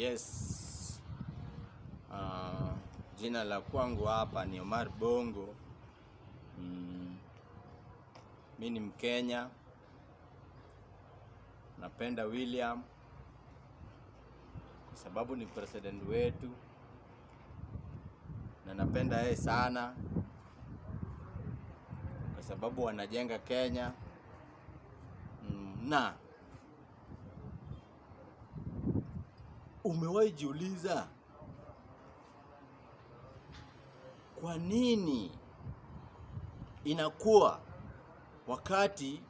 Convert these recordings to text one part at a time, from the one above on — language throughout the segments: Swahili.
Yes. Jina la kwangu hapa ni Omar Bongo. Mimi ni Mkenya. Napenda William kwa sababu ni president wetu, na napenda yeye sana kwa sababu wanajenga Kenya. Na umewahi jiuliza kwa nini inakuwa wakati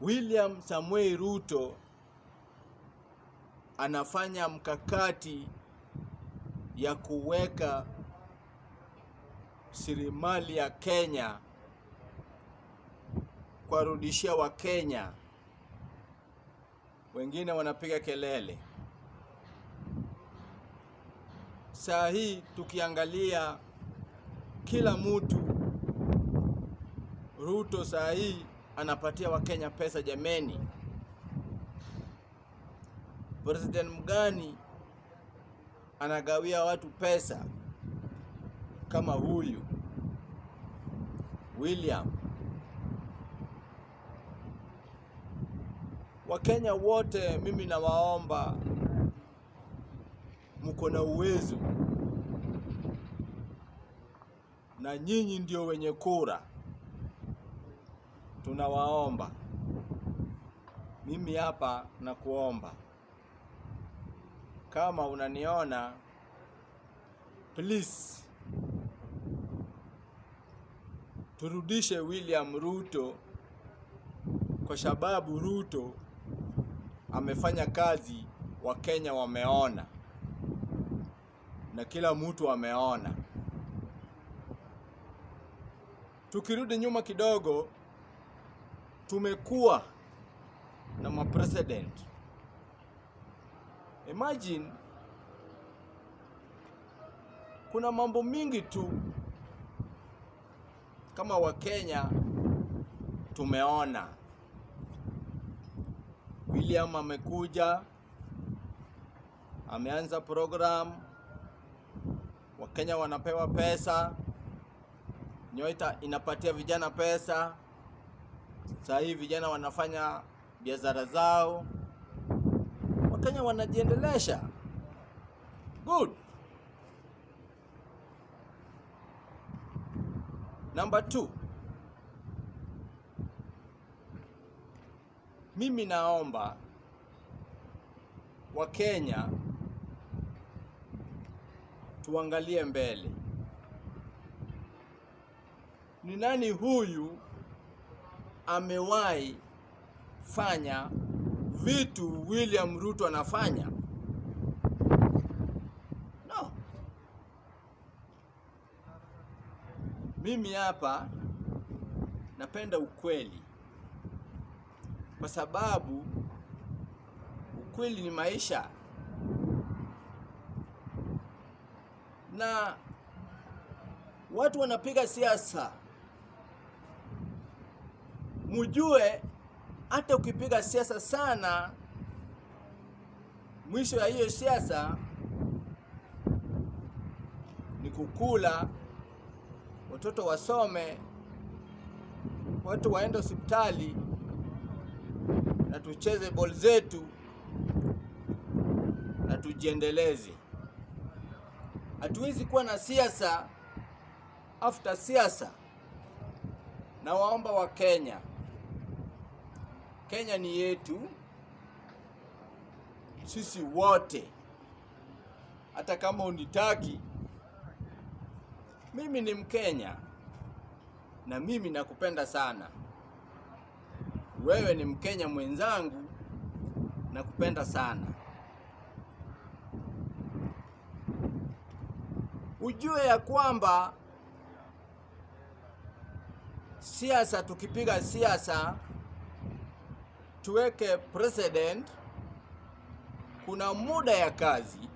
William Samoei Ruto anafanya mkakati ya kuweka rasilimali ya Kenya kuwarudishia Wakenya, wengine wanapiga kelele? Saa hii tukiangalia kila mtu, Ruto saa hii anapatia Wakenya pesa. Jameni, president mgani anagawia watu pesa kama huyu William? Wakenya wote mimi nawaomba, mko na uwezo na nyinyi ndio wenye kura. Tunawaomba, mimi hapa na kuomba, kama unaniona, please turudishe William Ruto, kwa sababu Ruto amefanya kazi, Wakenya wameona na kila mtu ameona. Tukirudi nyuma kidogo, tumekuwa na mapresident. Imagine, kuna mambo mingi tu kama Wakenya tumeona. William amekuja, ameanza program, Wakenya wanapewa pesa, Nyoita inapatia vijana pesa. Sasa hivi vijana wanafanya biashara zao, Wakenya wanajiendelesha. Good. Number 2, mimi naomba Wakenya tuangalie mbele. Ni nani huyu amewahi fanya vitu William Ruto anafanya? No. Mimi hapa napenda ukweli, kwa sababu ukweli ni maisha. Na watu wanapiga siasa, mujue hata ukipiga siasa sana, mwisho ya hiyo siasa ni kukula, watoto wasome, watu waende hospitali, na tucheze ball zetu na tujiendeleze. Hatuwezi kuwa na siasa after siasa. Na waomba wa Kenya, Kenya ni yetu sisi wote. Hata kama unitaki, mimi ni Mkenya na mimi nakupenda sana. Wewe ni Mkenya mwenzangu, nakupenda sana. Ujue ya kwamba siasa, tukipiga siasa tuweke president, kuna muda ya kazi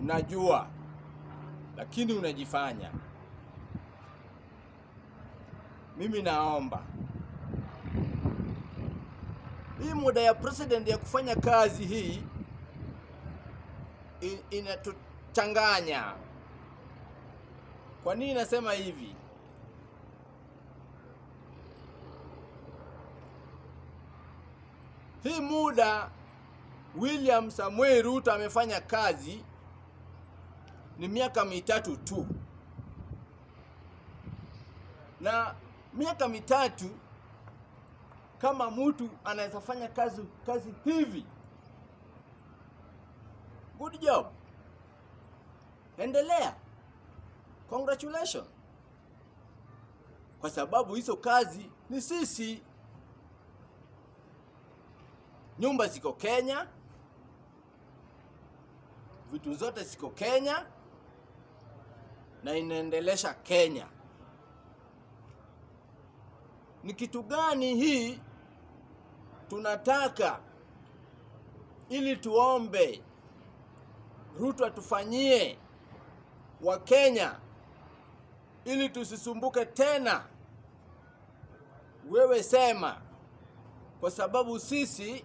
unajua, lakini unajifanya. Mimi naomba hii muda ya president ya kufanya kazi hii inatuchanganya. Kwa nini nasema hivi? Hii muda William Samuel Ruto amefanya kazi ni miaka mitatu tu, na miaka mitatu kama mtu anaweza fanya kazi hivi, good job, endelea, congratulations, kwa sababu hizo kazi ni sisi. Nyumba ziko Kenya, vitu zote ziko Kenya na inaendelesha Kenya. Ni kitu gani hii tunataka ili tuombe Ruto atufanyie wa Kenya ili tusisumbuke tena? Wewe sema, kwa sababu sisi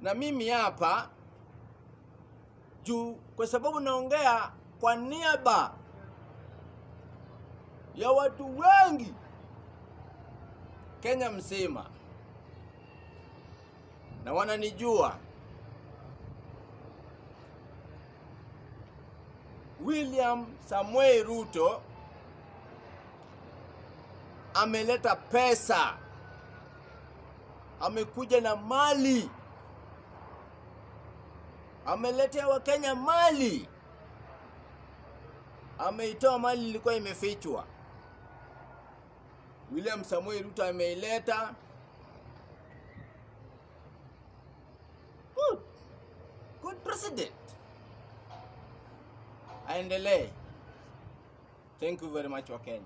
na mimi hapa juu, kwa sababu naongea kwa niaba ya watu wengi Kenya mzima na wananijua. William Samuel Ruto ameleta pesa, amekuja na mali, ameletea Wakenya mali, ameitoa mali ilikuwa imefichwa. William Samuel Ruto ameileta. Good president. Aendelee. Thank you very much, Wakenya.